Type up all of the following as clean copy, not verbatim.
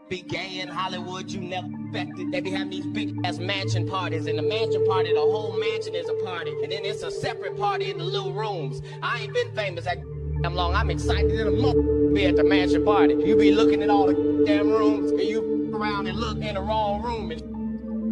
be gay in Hollywood, you never expected. They be having these big ass mansion parties, and the mansion party, the whole mansion is a party, and then it's a separate party in the little rooms. I ain't been famous that damn long. I'm excited in a month be at the mansion party. You be looking at all the damn rooms, and you around and look in the wrong room.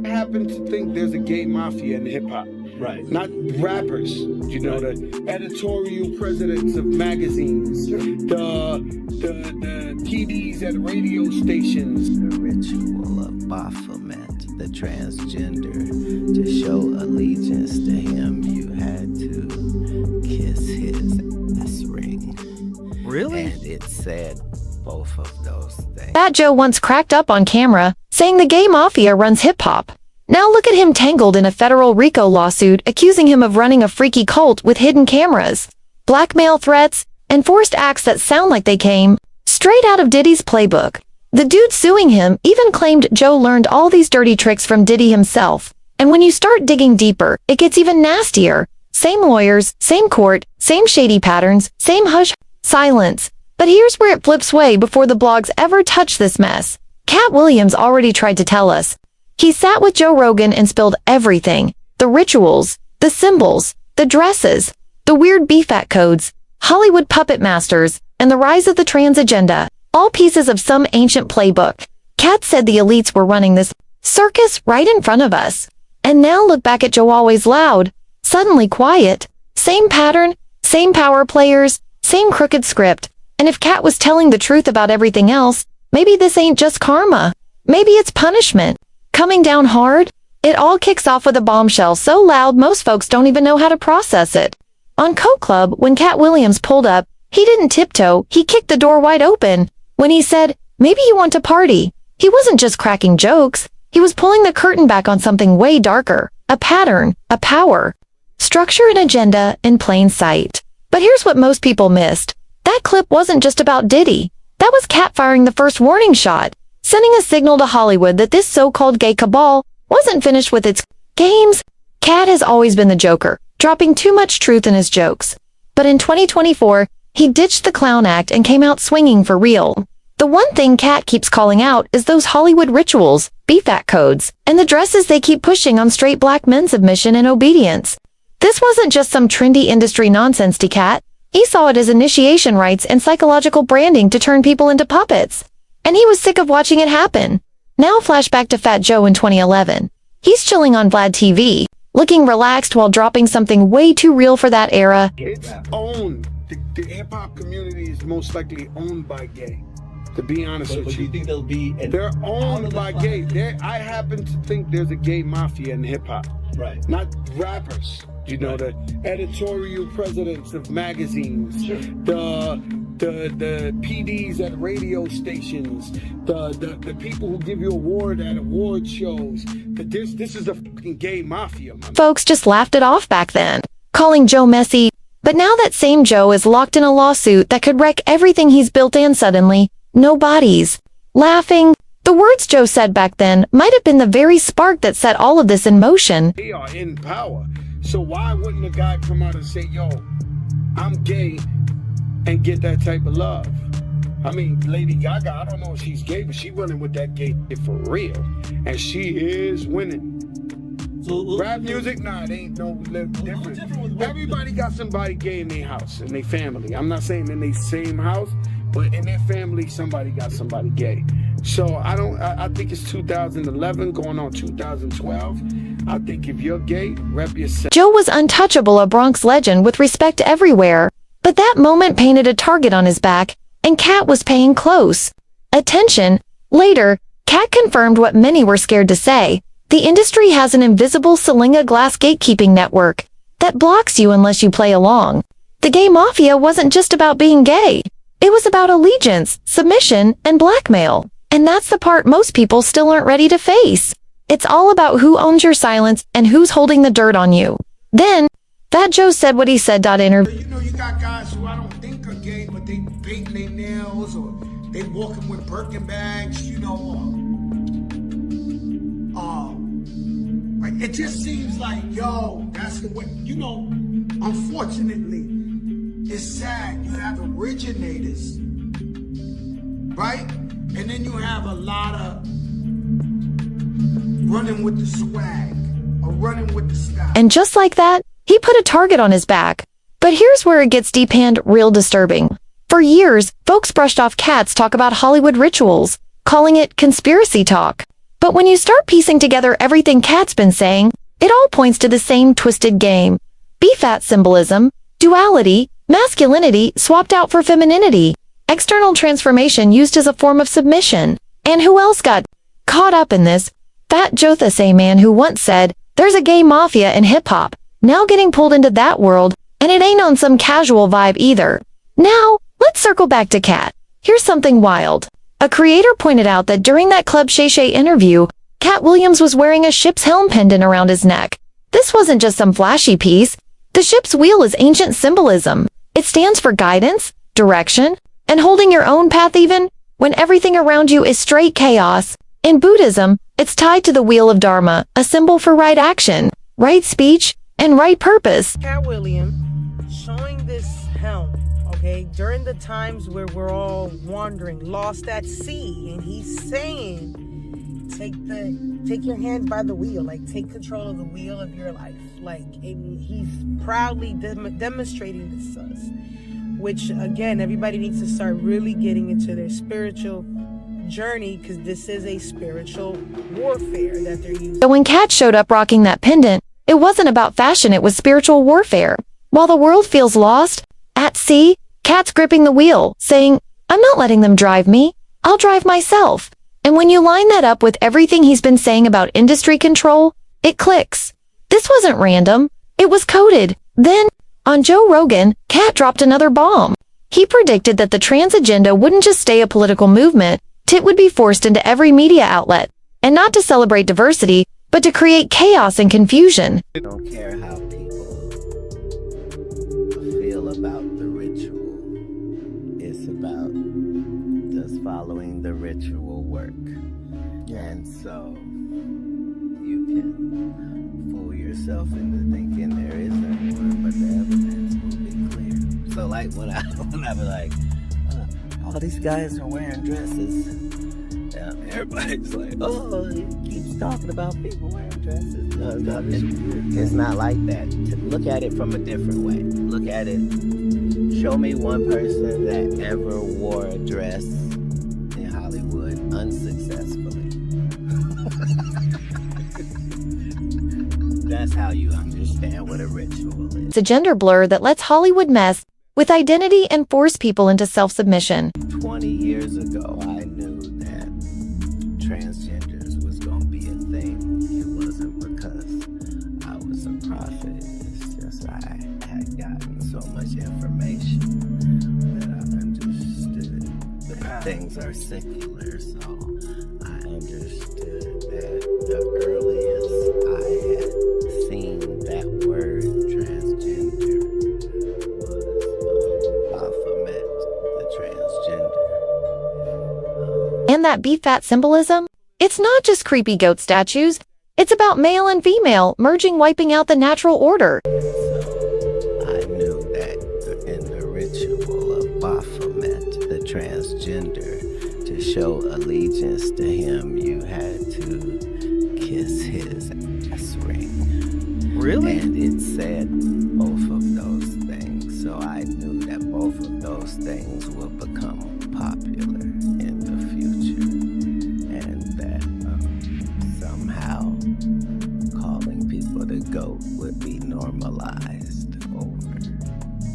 I happen to think there's a gay mafia in hip hop. Right. Not rappers, you know, the editorial presidents of magazines, the TDs at radio stations. The ritual of Baphomet, the transgender. To show allegiance to him, you had to kiss his ass ring. Really? And it said both of those things. Fat Joe once cracked up on camera, saying the gay mafia runs hip-hop. Now look at him tangled in a federal RICO lawsuit accusing him of running a freaky cult with hidden cameras, blackmail threats, and forced acts that sound like they came straight out of Diddy's playbook. The dude suing him even claimed Joe learned all these dirty tricks from Diddy himself. And when you start digging deeper, it gets even nastier. Same lawyers, same court, same shady patterns, same hush, silence. But here's where it flips way before the blogs ever touch this mess. Cat Williams already tried to tell us. He sat with Joe Rogan and spilled everything. The rituals, the symbols, the dresses, the weird BFAT codes, Hollywood puppet masters, and the rise of the trans agenda. All pieces of some ancient playbook. Cat said the elites were running this circus right in front of us. And now look back at Joe, always loud, suddenly quiet. Same pattern, same power players, same crooked script. And if Cat was telling the truth about everything else, maybe this ain't just karma. Maybe it's punishment. Coming down hard? It all kicks off with a bombshell so loud most folks don't even know how to process it. On Coke Club, when Cat Williams pulled up, he didn't tiptoe, he kicked the door wide open. When he said, maybe you want to party, he wasn't just cracking jokes, he was pulling the curtain back on something way darker. A pattern, a power, structure and agenda in plain sight. But here's what most people missed. That clip wasn't just about Diddy. That was Cat firing the first warning shot, sending a signal to Hollywood that this so-called gay cabal wasn't finished with its games. Cat has always been the joker, dropping too much truth in his jokes. But in 2024, he ditched the clown act and came out swinging for real. The one thing Cat keeps calling out is those Hollywood rituals, BFAT codes, and the dresses they keep pushing on straight black men submission and obedience. This wasn't just some trendy industry nonsense to Cat. He saw it as initiation rites and psychological branding to turn people into puppets. And he was sick of watching it happen. Now flashback to Fat Joe in 2011. He's chilling on Vlad TV, looking relaxed while dropping something way too real for that era. It's owned. The hip-hop community is most likely owned by gay, to be honest with But you. you think there'll be... They're owned by gay. I happen to think there's a gay mafia in hip-hop. Right. Not rappers. You know, the editorial presidents of magazines, Sure. the PDs at radio stations, the people who give you award at award shows. This is a fucking gay mafia, man. Folks just laughed it off back then, calling Joe messy. But now that same Joe is locked in a lawsuit that could wreck everything he's built, and suddenly, no bodies. Laughing. The words Joe said back then might have been the very spark that set all of this in motion. They are in power. So why wouldn't a guy come out and say, yo, I'm gay, and get that type of love? I mean, Lady Gaga, I don't know if she's gay, but she running with that gay shit for real. And she is winning. So, Rap music, nah, it ain't no different. Everybody got somebody gay in their house, in their family. I'm not saying in their same house, but in their family, somebody got somebody gay. So I think it's 2011 going on 2012. I think if you're gay, rep yourself. Joe was untouchable, a Bronx legend with respect everywhere. But that moment painted a target on his back, and Cat was paying close attention. Later, Cat confirmed what many were scared to say. The industry has an invisible Salinga glass gatekeeping network that blocks you unless you play along. The gay mafia wasn't just about being gay. It was about allegiance, submission, and blackmail. And that's the part most people still aren't ready to face. It's all about who owns your silence and who's holding the dirt on you. Then, Fat Joe said what he said. Interview. You know, you got guys who I don't think are gay, but they painting their nails or they walking with Birkin bags, you know. Like it just seems like, yo, that's the way, you know, unfortunately, it's sad. You have originators, right? And then you have a lot of running with the swag or running with the style. And just like that, he put a target on his back. But here's where it gets deep and real disturbing. For years, folks brushed off Cat's talk about Hollywood rituals, calling it conspiracy talk. But when you start piecing together everything Cat's been saying, it all points to the same twisted game. BFAT symbolism, duality, masculinity swapped out for femininity, external transformation used as a form of submission. And who else got caught up in this? Fat Jothas, a man who once said, "There's a gay mafia in hip-hop," now getting pulled into that world, and it ain't on some casual vibe either. Now, let's circle back to Cat. Here's something wild. A creator pointed out that during that Club Shay Shay interview, Cat Williams was wearing a ship's helm pendant around his neck. This wasn't just some flashy piece. The ship's wheel is ancient symbolism. It stands for guidance, direction, and holding your own path even when everything around you is straight chaos. In Buddhism, it's tied to the wheel of Dharma, a symbol for right action, right speech, and right purpose. Cat Williams showing this helm, okay, during the times where we're all wandering, lost at sea, and he's saying, take your hands by the wheel, like take control of the wheel of your life. Like he's proudly demonstrating this to us, which again, everybody needs to start really getting into their spiritual journey, because this is a spiritual warfare that they're using. So when Cat showed up rocking that pendant, it wasn't about fashion, it was spiritual warfare. While the world feels lost, at sea, Cat's gripping the wheel, saying, "I'm not letting them drive me. I'll drive myself." And when you line that up with everything he's been saying about industry control, it clicks. This wasn't random. It was coded. Then, on Joe Rogan, Cat dropped another bomb. He predicted that the trans agenda wouldn't just stay a political movement, it would be forced into every media outlet, and not to celebrate diversity, but to create chaos and confusion. I don't care how people feel about the ritual. It's about just following the ritual work. And so you can fool yourself into thinking there isn't one, but the evidence will be clear. So like when I be like, all these guys are wearing dresses. Everybody's like, oh, he keeps talking about people wearing dresses. No, it's not like that. Look at it from a different way. Look at it. Show me one person that ever wore a dress in Hollywood unsuccessfully. That's how you understand what a ritual is. It's a gender blur that lets Hollywood mess with identity and force people into self-submission. 20 years ago, I knew that transgenders was going to be a thing. It wasn't because I was a prophet. It's just I had gotten so much information that I understood that things are secular. So I understood that the earliest I had seen that word transgender was Baphomet, the transgender. And that BFAT symbolism? It's not just creepy goat statues. It's about male and female merging, wiping out the natural order. So I knew that in the ritual of Baphomet, the transgender, to show allegiance to him, you had to kiss his ass ring. Really? And it said both of those things. So I knew that both of those things will become popular in the future. And that somehow calling people the goat would be normalized over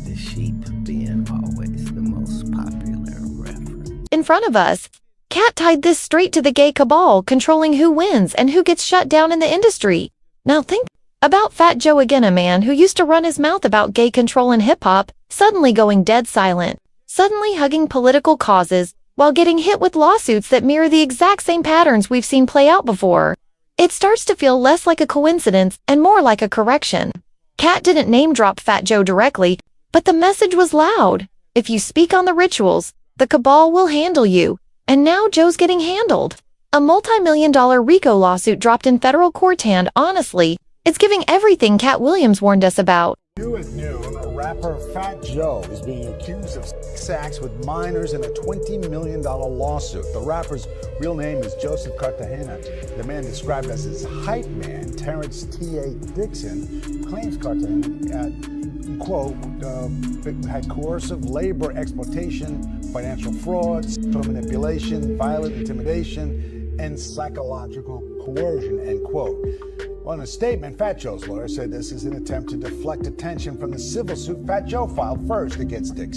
the sheep being always the most popular reference. In front of us, Cat tied this straight to the gay cabal, controlling who wins and who gets shut down in the industry. Now think about Fat Joe again, a man who used to run his mouth about gay control in hip-hop, suddenly going dead silent, suddenly hugging political causes, while getting hit with lawsuits that mirror the exact same patterns we've seen play out before. It starts to feel less like a coincidence and more like a correction. Cat didn't name-drop Fat Joe directly, but the message was loud. If you speak on the rituals, the cabal will handle you. And now Joe's getting handled. A multi-million-dollar RICO lawsuit dropped in federal court, and honestly, it's giving everything Cat Williams warned us about. New at noon, rapper Fat Joe is being accused of sex acts with minors in a $20 million lawsuit. The rapper's real name is Joseph Cartagena. The man described as his hype man, Terrence T.A. Dixon, claims Cartagena, quote, had coercive labor exploitation, financial fraud, sexual manipulation, violent intimidation, and psychological coercion, end quote. Well, in a statement, Fat Joe's lawyer said this is an attempt to deflect attention from the civil suit Fat Joe filed first against Dixon.